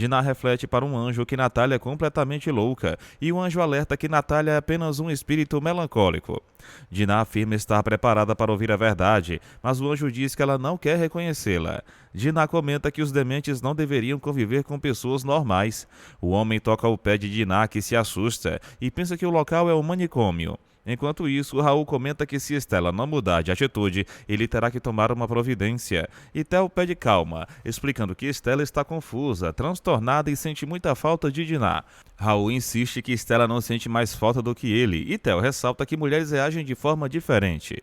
Dinah reflete para um anjo que Natália é completamente louca e o anjo alerta que Natália é apenas um espírito melancólico. Dinah afirma estar preparada para ouvir a verdade, mas o anjo diz que ela não quer reconhecê-la. Dinah comenta que os dementes não deveriam conviver com pessoas normais. O homem toca o pé de Dinah, que se assusta e pensa que o local é um manicômio. Enquanto isso, Raul comenta que se Stella não mudar de atitude, ele terá que tomar uma providência. E Theo pede calma, explicando que Stella está confusa, transtornada e sente muita falta de Dinah. Raul insiste que Stella não sente mais falta do que ele, e Theo ressalta que mulheres reagem de forma diferente.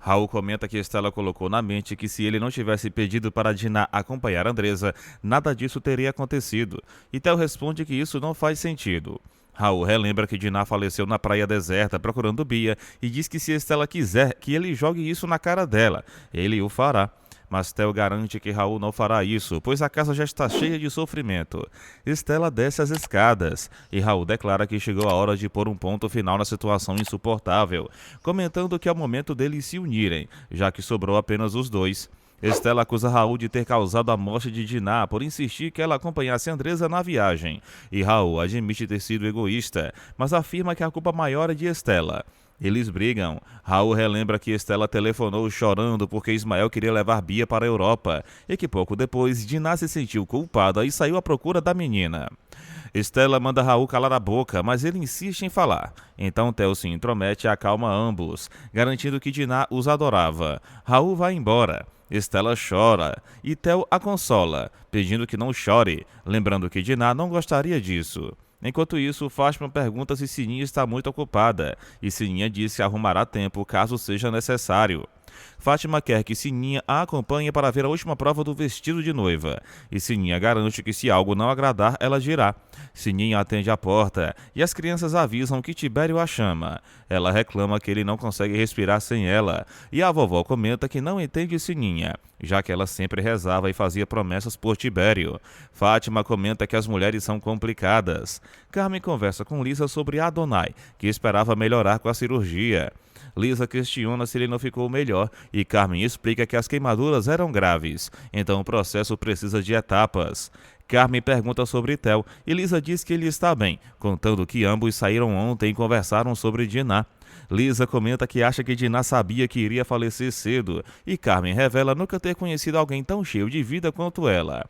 Raul comenta que Stella colocou na mente que se ele não tivesse pedido para Dinah acompanhar Andresa, nada disso teria acontecido. E Theo responde que isso não faz sentido. Raul relembra que Dinah faleceu na praia deserta procurando Bia e diz que se Stella quiser que ele jogue isso na cara dela, ele o fará. Mas Theo garante que Raul não fará isso, pois a casa já está cheia de sofrimento. Stella desce as escadas e Raul declara que chegou a hora de pôr um ponto final na situação insuportável, comentando que é o momento deles se unirem, já que sobrou apenas os dois. Stella acusa Raul de ter causado a morte de Dinah por insistir que ela acompanhasse Andresa na viagem, e Raul admite ter sido egoísta, mas afirma que a culpa maior é de Stella. Eles brigam. Raul relembra que Stella telefonou chorando porque Ismael queria levar Bia para a Europa, e que pouco depois Dinah se sentiu culpada e saiu à procura da menina. Stella manda Raul calar a boca, mas ele insiste em falar. Então Theo se intromete e acalma ambos, garantindo que Dinah os adorava. Raul vai embora. Stella chora e Theo a consola, pedindo que não chore, lembrando que Dinah não gostaria disso. Enquanto isso, Fátima pergunta se Sininha está muito ocupada, e Sininha diz que arrumará tempo caso seja necessário. Fátima quer que Sininha a acompanhe para ver a última prova do vestido de noiva, e Sininha garante que se algo não agradar, ela dirá. Sininha atende a porta, e as crianças avisam que Tibério a chama. Ela reclama que ele não consegue respirar sem ela, e a vovó comenta que não entende Sininha, já que ela sempre rezava e fazia promessas por Tibério. Fátima comenta que as mulheres são complicadas. Carmen conversa com Lisa sobre Adonai, que esperava melhorar com a cirurgia. Lisa questiona se ele não ficou melhor e Carmen explica que as queimaduras eram graves, então o processo precisa de etapas. Carmen pergunta sobre Theo e Lisa diz que ele está bem, contando que ambos saíram ontem e conversaram sobre Dinah. Lisa comenta que acha que Dinah sabia que iria falecer cedo e Carmen revela nunca ter conhecido alguém tão cheio de vida quanto ela.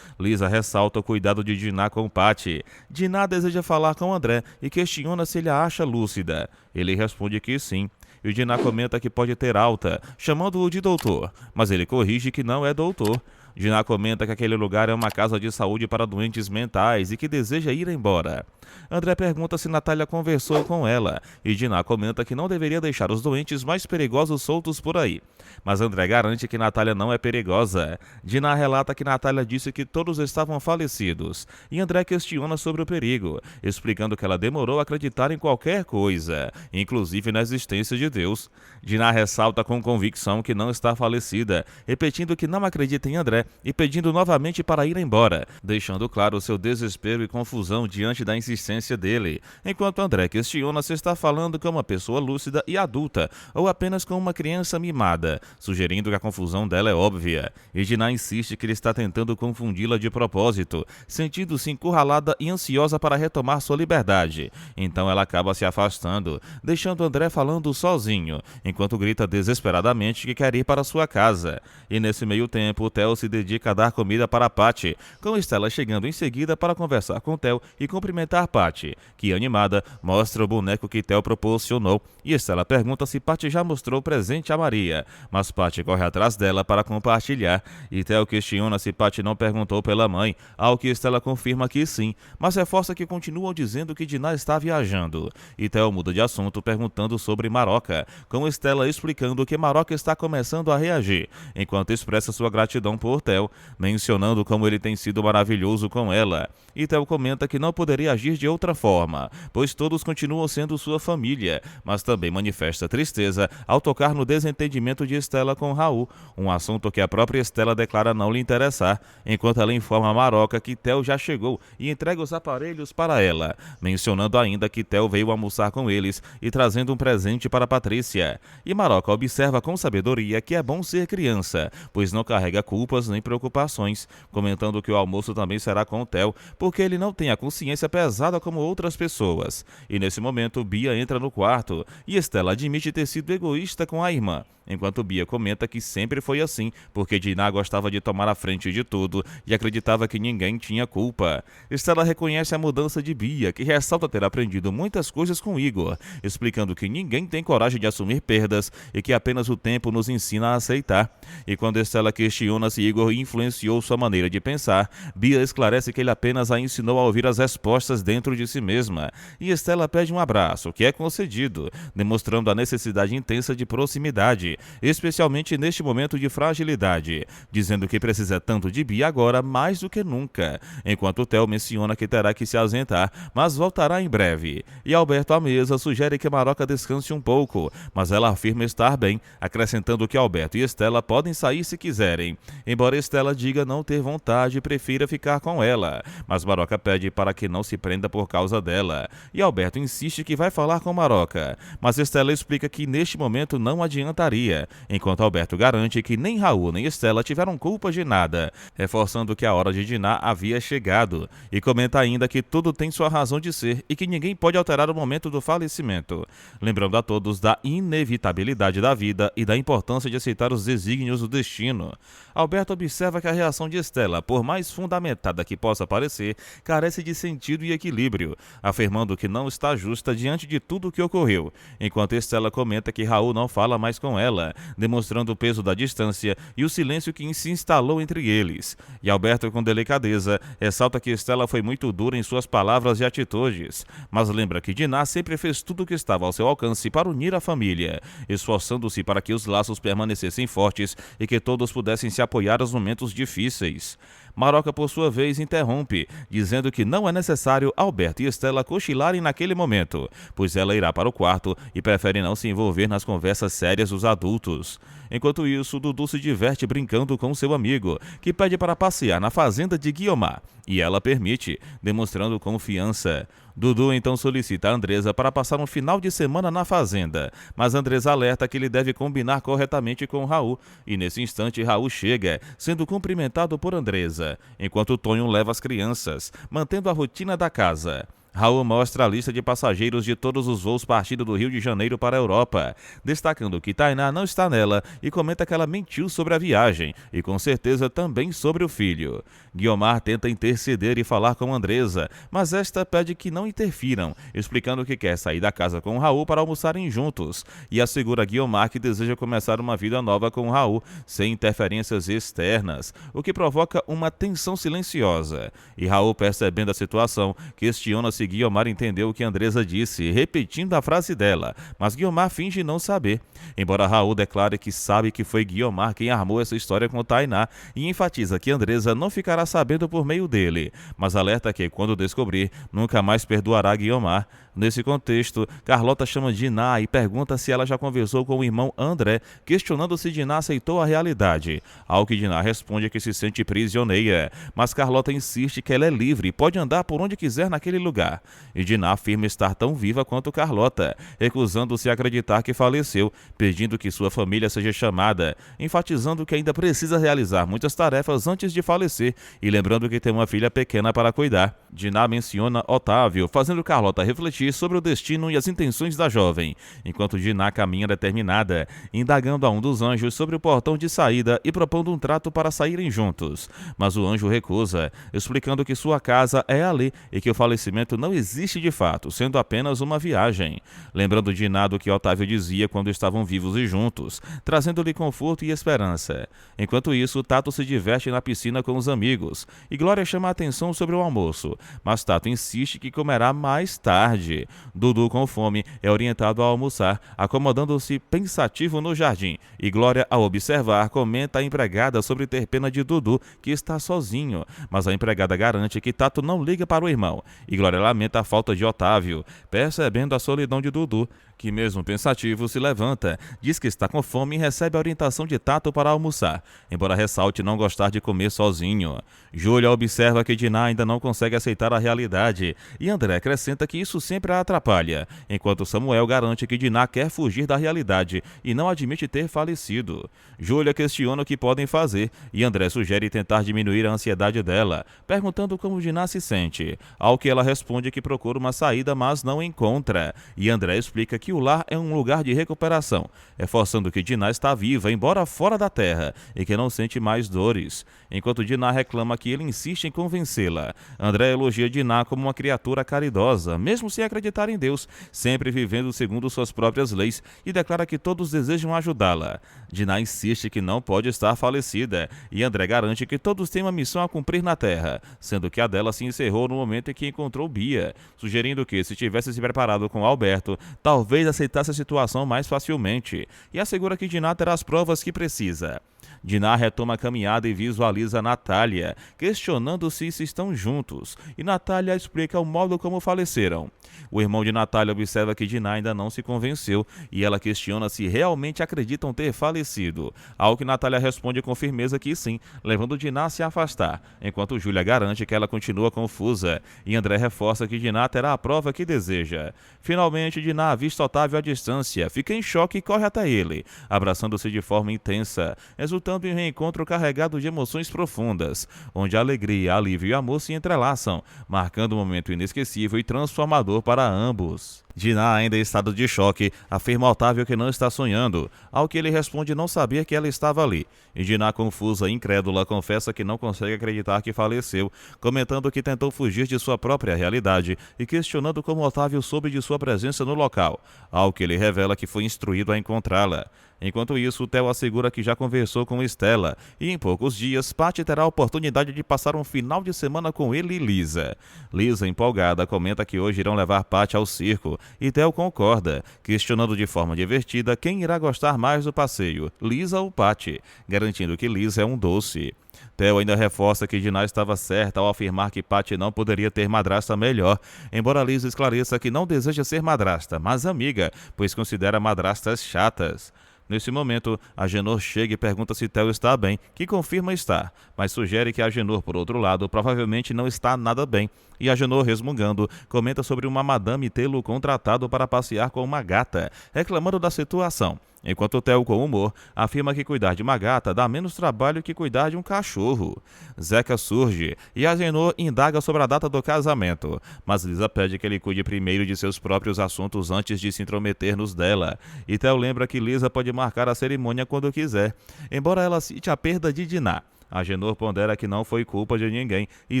Lisa ressalta o cuidado de Dinah com Patty. Dinah deseja falar com André e questiona se ele a acha lúcida. Ele responde que sim. E Dinah comenta que pode ter alta, chamando-o de doutor, mas ele corrige que não é doutor. Dinah comenta que aquele lugar é uma casa de saúde para doentes mentais e que deseja ir embora. André pergunta se Natália conversou com ela, e Dinah comenta que não deveria deixar os doentes mais perigosos soltos por aí. Mas André garante que Natália não é perigosa. Dinah relata que Natália disse que todos estavam falecidos, e André questiona sobre o perigo, explicando que ela demorou a acreditar em qualquer coisa, inclusive na existência de Deus. Dinah ressalta com convicção que não está falecida, repetindo que não acredita em André e pedindo novamente para ir embora, deixando claro seu desespero e confusão diante da insistência dele, enquanto André questiona se está falando com uma pessoa lúcida e adulta ou apenas com uma criança mimada, sugerindo que a confusão dela é óbvia, e Dinah insiste que ele está tentando confundi-la de propósito, sentindo-se encurralada e ansiosa para retomar sua liberdade. Então ela acaba se afastando, deixando André falando sozinho, enquanto grita desesperadamente que quer ir para sua casa. E nesse meio tempo, Theo se dedica a dar comida para Patty, com Stella chegando em seguida para conversar com Theo e cumprimentar Patty, que, animada, mostra o boneco que Theo proporcionou, e Stella pergunta se Patty já mostrou o presente a Maria, mas Patty corre atrás dela para compartilhar, e Theo questiona se Patty não perguntou pela mãe, ao que Stella confirma que sim, mas reforça que continuam dizendo que Dinah está viajando, e Theo muda de assunto perguntando sobre Maroca, com Stella explicando que Maroca está começando a reagir, enquanto expressa sua gratidão por Theo, mencionando como ele tem sido maravilhoso com ela. E Theo comenta que não poderia agir de outra forma, pois todos continuam sendo sua família, mas também manifesta tristeza ao tocar no desentendimento de Stella com Raul, um assunto que a própria Stella declara não lhe interessar, enquanto ela informa a Maroca que Theo já chegou e entrega os aparelhos para ela, mencionando ainda que Theo veio almoçar com eles e trazendo um presente para Patrícia. E Maroca observa com sabedoria que é bom ser criança, pois não carrega culpas nem preocupações, comentando que o almoço também será com Theo, porque ele não tem a consciência pesada como outras pessoas. E nesse momento, Bia entra no quarto e Stella admite ter sido egoísta com a irmã, enquanto Bia comenta que sempre foi assim, porque Dinah gostava de tomar a frente de tudo e acreditava que ninguém tinha culpa. Stella reconhece a mudança de Bia, que ressalta ter aprendido muitas coisas com Igor, explicando que ninguém tem coragem de assumir perdas e que apenas o tempo nos ensina a aceitar. E quando Stella questiona se Igor influenciou sua maneira de pensar, Bia esclarece que ele apenas a ensinou a ouvir as respostas dentro de si mesma. E Stella pede um abraço, que é concedido, demonstrando a necessidade intensa de proximidade, especialmente neste momento de fragilidade, dizendo que precisa tanto de Bia agora mais do que nunca, enquanto Theo menciona que terá que se ausentar, mas voltará em breve. E Alberto à mesa sugere que Maroca descanse um pouco, mas ela afirma estar bem, acrescentando que Alberto e Stella podem sair se quiserem, embora Stella diga não ter vontade e prefira ficar com ela, mas Maroca pede para que não se prenda por causa dela, e Alberto insiste que vai falar com Maroca, mas Stella explica que neste momento não adiantaria, enquanto Alberto garante que nem Raul nem Stella tiveram culpa de nada, reforçando que a hora de Dinah havia chegado, e comenta ainda que tudo tem sua razão de ser e que ninguém pode alterar o momento do falecimento, lembrando a todos da inevitabilidade da vida e da importância de aceitar os desígnios do destino. Alberto observa que a reação de Stella, por mais fundamentada que possa parecer, carece de sentido e equilíbrio, afirmando que não está justa diante de tudo o que ocorreu, enquanto Stella comenta que Raul não fala mais com ela, demonstrando o peso da distância e o silêncio que se instalou entre eles. E Alberto, com delicadeza, ressalta que Stella foi muito dura em suas palavras e atitudes, mas lembra que Dinah sempre fez tudo o que estava ao seu alcance para unir a família, esforçando-se para que os laços permanecessem fortes e que todos pudessem se apoiar nos momentos difíceis. Maroca, por sua vez, interrompe, dizendo que não é necessário Alberto e Stella cochilarem naquele momento, pois ela irá para o quarto e prefere não se envolver nas conversas sérias dos adultos. Enquanto isso, Dudu se diverte brincando com seu amigo, que pede para passear na fazenda de Guiomar, e ela permite, demonstrando confiança. Dudu então solicita a Andresa para passar um final de semana na fazenda, mas Andresa alerta que ele deve combinar corretamente com Raul, e nesse instante Raul chega, sendo cumprimentado por Andresa, enquanto Tonho leva as crianças, mantendo a rotina da casa. Raul mostra a lista de passageiros de todos os voos partindo do Rio de Janeiro para a Europa, destacando que Tainá não está nela e comenta que ela mentiu sobre a viagem e com certeza também sobre o filho. Guiomar tenta interceder e falar com Andresa, mas esta pede que não interfiram, explicando que quer sair da casa com Raul para almoçarem juntos, e assegura a Guiomar que deseja começar uma vida nova com Raul, sem interferências externas, o que provoca uma tensão silenciosa. E Raul, percebendo a situação, questiona se Guiomar entendeu o que Andresa disse, repetindo a frase dela, mas Guiomar finge não saber, embora Raul declare que sabe que foi Guiomar quem armou essa história com Tainá e enfatiza que Andresa não ficará sabendo por meio dele, mas alerta que, quando descobrir, nunca mais perdoará Guiomar. Nesse contexto, Carlota chama Dinah e pergunta se ela já conversou com o irmão André, questionando se Dinah aceitou a realidade, ao que Dinah responde que se sente prisioneira, mas Carlota insiste que ela é livre e pode andar por onde quiser naquele lugar, e Dinah afirma estar tão viva quanto Carlota, recusando-se a acreditar que faleceu, pedindo que sua família seja chamada, enfatizando que ainda precisa realizar muitas tarefas antes de falecer e lembrando que tem uma filha pequena para cuidar. Dinah menciona Otávio, fazendo Carlota refletir sobre o destino e as intenções da jovem, enquanto Dinah caminha determinada, indagando a um dos anjos sobre o portão de saída e propondo um trato para saírem juntos, mas o anjo recusa, explicando que sua casa é ali e que o falecimento não existe de fato, sendo apenas uma viagem, lembrando Dinah do que Otávio dizia quando estavam vivos e juntos, trazendo-lhe conforto e esperança. Enquanto isso, Tato se diverte na piscina com os amigos, e Glória chama a atenção sobre o almoço, mas Tato insiste que comerá mais tarde. tarde. Dudu, com fome, é orientado a almoçar, acomodando-se pensativo no jardim, e Glória, ao observar, comenta à empregada sobre ter pena de Dudu, que está sozinho, mas a empregada garante que Tato não liga para o irmão, e Glória lamenta a falta de Otávio, percebendo a solidão de Dudu, que mesmo pensativo se levanta, diz que está com fome e recebe a orientação de Tato para almoçar, embora ressalte não gostar de comer sozinho. Júlia observa que Diná ainda não consegue aceitar a realidade, e André acrescenta que isso sempre a atrapalha, enquanto Samuel garante que Diná quer fugir da realidade e não admite ter falecido. Júlia questiona o que podem fazer, e André sugere tentar diminuir a ansiedade dela, perguntando como Diná se sente, ao que ela responde que procura uma saída, mas não encontra, e André explica que o lar é um lugar de recuperação, reforçando que Diná está viva, embora fora da terra, e que não sente mais dores, enquanto Diná reclama que ele insiste em convencê-la. André elogia Diná como uma criatura caridosa, mesmo sem acreditar em Deus, sempre vivendo segundo suas próprias leis, e declara que todos desejam ajudá-la. Diná insiste que não pode estar falecida, e André garante que todos têm uma missão a cumprir na terra, sendo que a dela se encerrou no momento em que encontrou Bia, sugerindo que, se tivesse se preparado com Alberto, talvez aceitasse a situação mais facilmente, e assegura que Diná terá as provas que precisa. Diná retoma a caminhada e visualiza Natália, questionando-se se estão juntos, e Natália explica o modo como faleceram. O irmão de Natália observa que Diná ainda não se convenceu, e ela questiona se realmente acreditam ter falecido, ao que Natália responde com firmeza que sim, levando Diná a se afastar, enquanto Júlia garante que ela continua confusa, e André reforça que Diná terá a prova que deseja. Finalmente, Diná avista Otávio à distância, fica em choque e corre até ele, abraçando-se de forma intensa, resultando em um reencontro carregado de emoções profundas, onde a alegria, alívio e amor se entrelaçam, marcando um momento inesquecível e transformador para ambos. Diná, ainda em estado de choque, afirma a Otávio que não está sonhando, ao que ele responde não saber que ela estava ali. E Diná, confusa e incrédula, confessa que não consegue acreditar que faleceu, comentando que tentou fugir de sua própria realidade e questionando como Otávio soube de sua presença no local, ao que ele revela que foi instruído a encontrá-la. Enquanto isso, Theo assegura que já conversou com Estela, e em poucos dias, Patty terá a oportunidade de passar um final de semana com ele e Lisa. Lisa, empolgada, comenta que hoje irão levar Patty ao circo, e Theo concorda, questionando de forma divertida quem irá gostar mais do passeio, Lisa ou Patty, garantindo que Lisa é um doce. Theo ainda reforça que Diná estava certa ao afirmar que Patty não poderia ter madrasta melhor, embora Lisa esclareça que não deseja ser madrasta, mas amiga, pois considera madrastas chatas. Nesse momento, Agenor chega e pergunta se Theo está bem, que confirma estar, mas sugere que Agenor, por outro lado, provavelmente não está nada bem, e Agenor, resmungando, comenta sobre uma madame tê-lo contratado para passear com uma gata, reclamando da situação. Enquanto Theo, com humor, afirma que cuidar de uma gata dá menos trabalho que cuidar de um cachorro. Zeca surge e Agenor indaga sobre a data do casamento, mas Lisa pede que ele cuide primeiro de seus próprios assuntos antes de se intrometer nos dela, e Theo lembra que Lisa pode marcar a cerimônia quando quiser, embora ela cite a perda de Diná. Agenor pondera que não foi culpa de ninguém e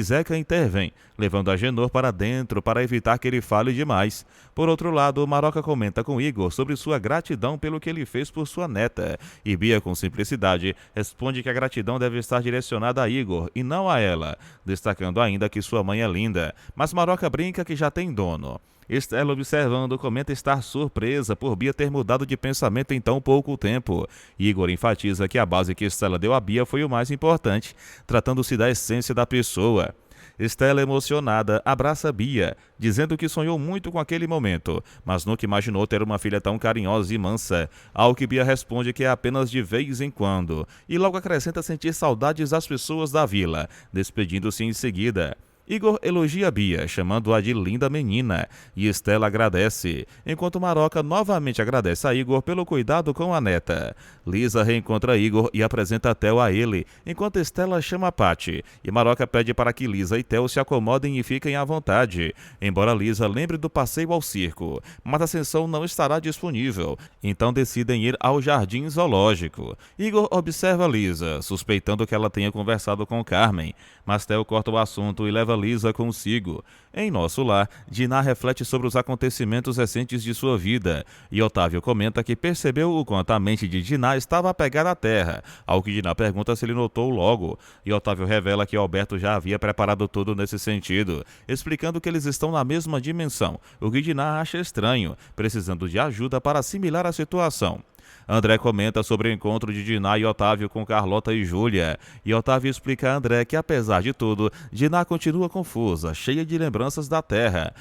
Zeca intervém, levando Agenor para dentro para evitar que ele fale demais. Por outro lado, Maroca comenta com Igor sobre sua gratidão pelo que ele fez por sua neta, e Bia, com simplicidade, responde que a gratidão deve estar direcionada a Igor e não a ela, destacando ainda que sua mãe é linda, mas Maroca brinca que já tem dono. Estela, observando, comenta estar surpresa por Bia ter mudado de pensamento em tão pouco tempo. Igor enfatiza que a base que Estela deu a Bia foi o mais importante, tratando-se da essência da pessoa. Estela, emocionada, abraça Bia, dizendo que sonhou muito com aquele momento, mas nunca imaginou ter uma filha tão carinhosa e mansa, ao que Bia responde que é apenas de vez em quando, e logo acrescenta sentir saudades das pessoas da vila, despedindo-se em seguida. Igor elogia Bia, chamando-a de linda menina, e Estela agradece, enquanto Maroca novamente agradece a Igor pelo cuidado com a neta. Lisa reencontra Igor e apresenta Theo a ele, enquanto Estela chama Patty, e Maroca pede para que Lisa e Theo se acomodem e fiquem à vontade, embora Lisa lembre do passeio ao circo, mas a sessão não estará disponível, então decidem ir ao jardim zoológico. Igor observa Lisa, suspeitando que ela tenha conversado com Carmen, mas Theo corta o assunto e leva realiza consigo. Em nosso lar, Diná reflete sobre os acontecimentos recentes de sua vida, e Otávio comenta que percebeu o quanto a mente de Diná estava apegada à terra, ao que Diná pergunta se ele notou logo, e Otávio revela que Alberto já havia preparado tudo nesse sentido, explicando que eles estão na mesma dimensão, o que Diná acha estranho, precisando de ajuda para assimilar a situação. André comenta sobre o encontro de Diná e Otávio com Carlota e Júlia, e Otávio explica a André que, apesar de tudo, Diná continua confusa, cheia de lembranças da terra.